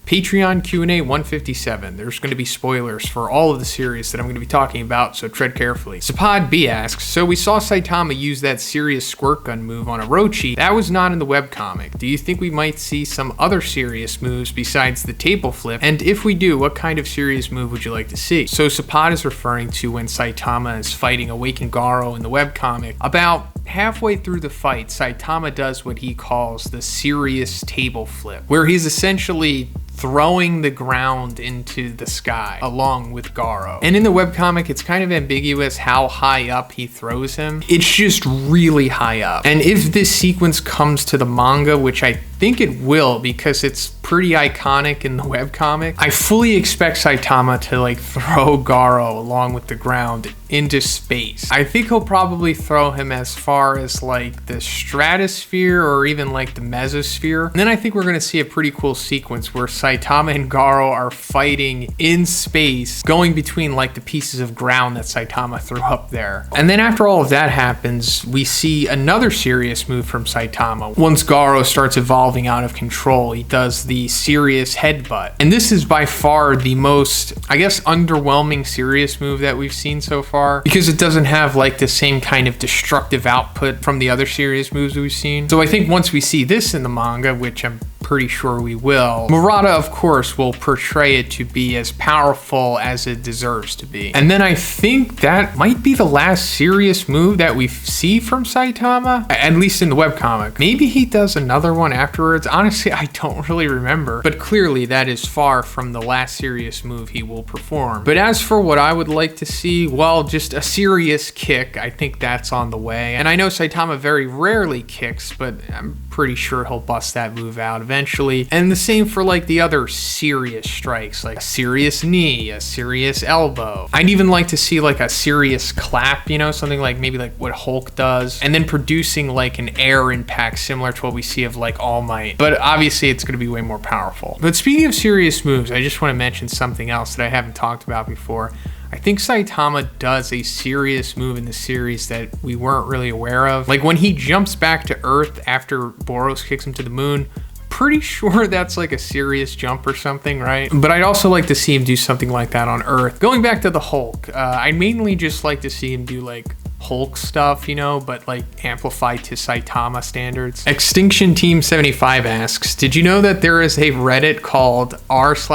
Patreon Q&A 157. There's going to be spoilers for all of the series that I'm going to be talking about, so tread carefully. Zapphod B asks, so we saw Saitama use that serious squirt gun move on Orochi. That was not in the webcomic. Do you think we might see some other serious moves besides the table flip? And if we do, what kind of serious move would you like to see? So Zapphod is referring to when Saitama is fighting Awakened Garo in the webcomic. About halfway through the fight, Saitama does what he calls the serious table flip, where he's essentially throwing the ground into the sky along with Garo. And in the webcomic, it's kind of ambiguous how high up he throws him. It's just really high up. And if this sequence comes to the manga, which I think it will because it's pretty iconic in the webcomic, I fully expect Saitama to like throw Garo along with the ground into space. I think he'll probably throw him as far as like the stratosphere or even like the mesosphere. And then I think we're gonna see a pretty cool sequence where Saitama and Garo are fighting in space, going between like the pieces of ground that Saitama threw up there. And then after all of that happens, we see another serious move from Saitama. Once Garo starts evolving out of control, he does the serious headbutt. And this is by far the most, I guess, underwhelming serious move that we've seen so far, because it doesn't have like the same kind of destructive output from the other serious moves we've seen. So I think once we see this in the manga, which I'm pretty sure we will, Murata of course will portray it to be as powerful as it deserves to be. And then I think that might be the last serious move that we see from Saitama, at least in the webcomic. Maybe he does another one afterwards. Honestly, I don't really remember, but clearly that is far from the last serious move he will perform. But as for what I would like to see, well, just a serious kick. I think that's on the way. And I know Saitama very rarely kicks, but I'm pretty sure he'll bust that move out eventually. And the same for like the other serious strikes, like a serious knee, a serious elbow. I'd even like to see like a serious clap, you know, something like maybe like what Hulk does, and then producing like an air impact similar to what we see of like All Might. But obviously it's going to be way more powerful. But speaking of serious moves, I just want to mention something else that I haven't talked about before. I think Saitama does a serious move in the series that we weren't really aware of. Like when he jumps back to Earth after Boros kicks him to the moon, pretty sure that's like a serious jump or something, right? But I'd also like to see him do something like that on Earth. Going back to the Hulk, I'd mainly just like to see him do like Hulk stuff, you know, but like amplified to Saitama standards. Extinction Team 75 asks, did you know that there is a Reddit called r/f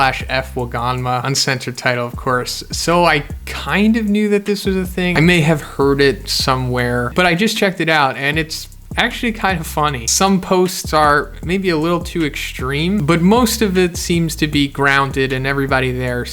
Waganma, uncensored title of course? So I kind of knew that this was a thing. I may have heard it somewhere, but I just checked it out and it's actually kind of funny. Some posts are maybe a little too extreme, but most of it seems to be grounded and everybody there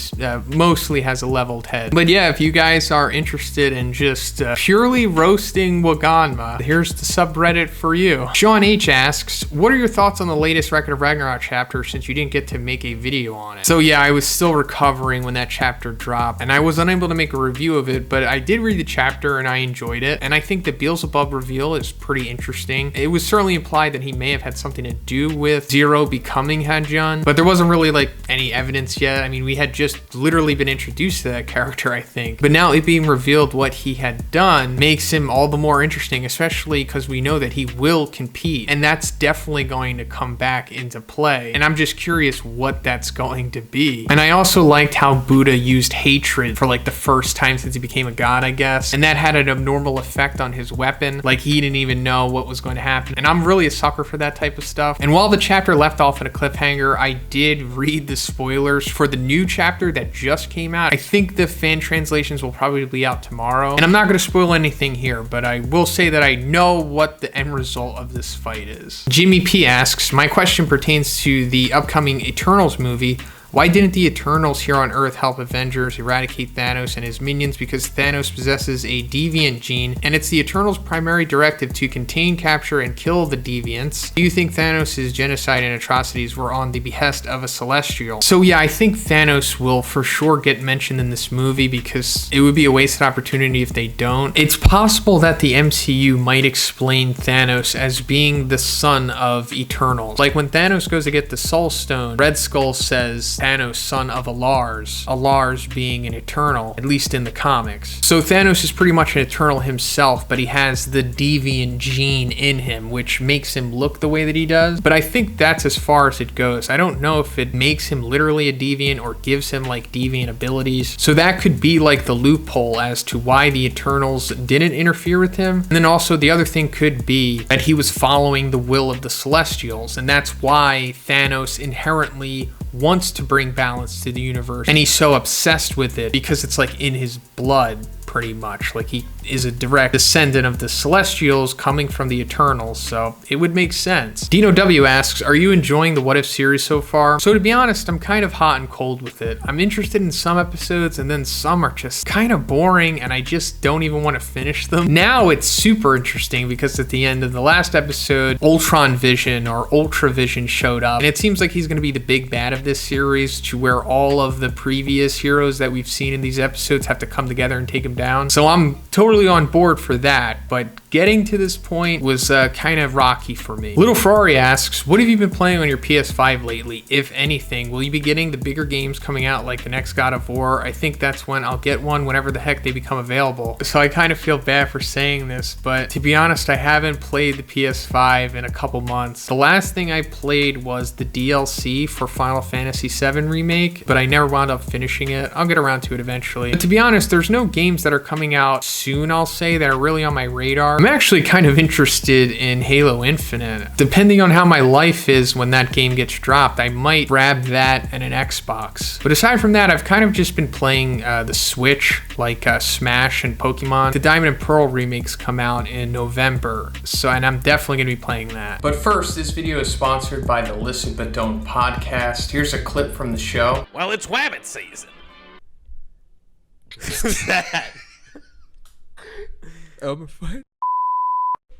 mostly has a leveled head. But yeah, if you guys are interested in just purely roasting Waganma, here's the subreddit for you. Sean H asks, what are your thoughts on the latest Record of Ragnarok chapter since you didn't get to make a video on it? So yeah, I was still recovering when that chapter dropped and I was unable to make a review of it, but I did read the chapter and I enjoyed it. And I think the Beelzebub reveal is pretty interesting. It was certainly implied that he may have had something to do with Zero becoming Hadjun, but there wasn't really like any evidence yet. I mean, we had just literally been introduced to that character, I think. But now it being revealed what he had done makes him all the more interesting, especially because we know that he will compete, and that's definitely going to come back into play. And I'm just curious what that's going to be. And I also liked how Buddha used hatred for like the first time since he became a god, I guess. And that had an abnormal effect on his weapon. Like he didn't even know what was going to happen. And I'm really a sucker for that type of stuff. And while the chapter left off at a cliffhanger, I did read the spoilers for the new chapter that just came out. I think the fan translations will probably be out tomorrow. And I'm not going to spoil anything here, but I will say that I know what the end result of this fight is. Jimmy P asks, my question pertains to the upcoming Eternals movie. Why didn't the Eternals here on Earth help Avengers eradicate Thanos and his minions? Because Thanos possesses a deviant gene, and it's the Eternals' primary directive to contain, capture, and kill the deviants. Do you think Thanos' genocide and atrocities were on the behest of a Celestial? So yeah, I think Thanos will for sure get mentioned in this movie because it would be a wasted opportunity if they don't. It's possible that the MCU might explain Thanos as being the son of Eternals. Like when Thanos goes to get the Soul Stone, Red Skull says Thanos, son of a Lars being an Eternal, at least in the comics. So Thanos is pretty much an Eternal himself, but he has the deviant gene in him, which makes him look the way that he does. But I think that's as far as it goes. I don't know if it makes him literally a deviant or gives him like deviant abilities. So that could be like the loophole as to why the Eternals didn't interfere with him. And then also the other thing could be that he was following the will of the Celestials, and that's why Thanos inherently wants to bring balance to the universe, and he's so obsessed with it because it's like in his blood, pretty much. Like he is a direct descendant of the Celestials coming from the Eternals, so it would make sense. Dino W asks, are you enjoying the What If series so far? So to be honest, I'm kind of hot and cold with it. I'm interested in some episodes, and then some are just kind of boring, and I just don't even want to finish them. Now it's super interesting because at the end of the last episode, Ultron Vision or Ultra Vision showed up, and it seems like he's going to be the big bad of this series, to where all of the previous heroes that we've seen in these episodes have to come together and take him down. So I'm totally on board for that, but getting to this point was kind of rocky for me. Little Ferrari asks, what have you been playing on your PS5 lately, if anything? Will you be getting the bigger games coming out like the next God of War? I think that's when I'll get one, whenever the heck they become available. So I kind of feel bad for saying this, but to be honest, I haven't played the PS5 in a couple months. The last thing I played was the DLC for Final Fantasy VII Remake, but I never wound up finishing it. I'll get around to it eventually. But to be honest, there's no games that are coming out soon, I'll say, that are really on my radar. I'm actually kind of interested in Halo Infinite. Depending on how my life is when that game gets dropped, I might grab that and an Xbox. But aside from that, I've kind of just been playing the Switch, like Smash and Pokemon. The Diamond and Pearl remakes come out in November, and I'm definitely gonna be playing that. But first, this video is sponsored by the Listen But Don't podcast. Here's a clip from the show. Well, it's Wabbit season.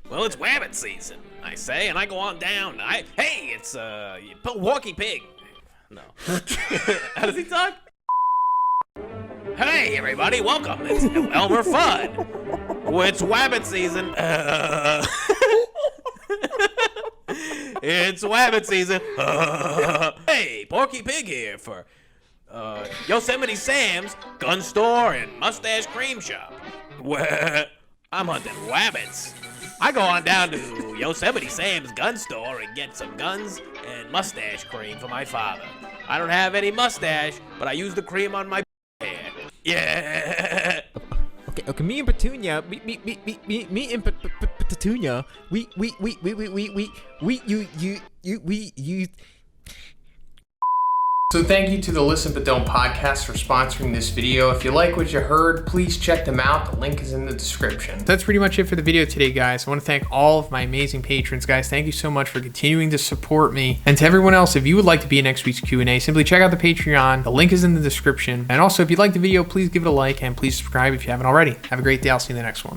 Well, it's Wabbit season, I say, and I go on down. Hey, it's Walkie Pig. No. How does he talk? Hey, everybody, welcome. It's Elmer Fudd. It's Wabbit season. It's Wabbit season. Hey, Porky Pig here for Yosemite Sam's gun store and mustache cream shop. I'm hunting wabbits. I go on down to Yosemite Sam's gun store and get some guns and mustache cream for my father. I don't have any mustache, but I use the cream on my hair. Yeah. Okay, me and Petunia, me and Petunia, you. So thank you to the Listen But Don't podcast for sponsoring this video. If you like what you heard, please check them out. The link is in the description. That's pretty much it for the video today, guys. I want to thank all of my amazing patrons, guys. Thank you so much for continuing to support me. And to everyone else, if you would like to be in next week's Q&A, simply check out the Patreon. The link is in the description. And also, if you like the video, please give it a like and please subscribe if you haven't already. Have a great day. I'll see you in the next one.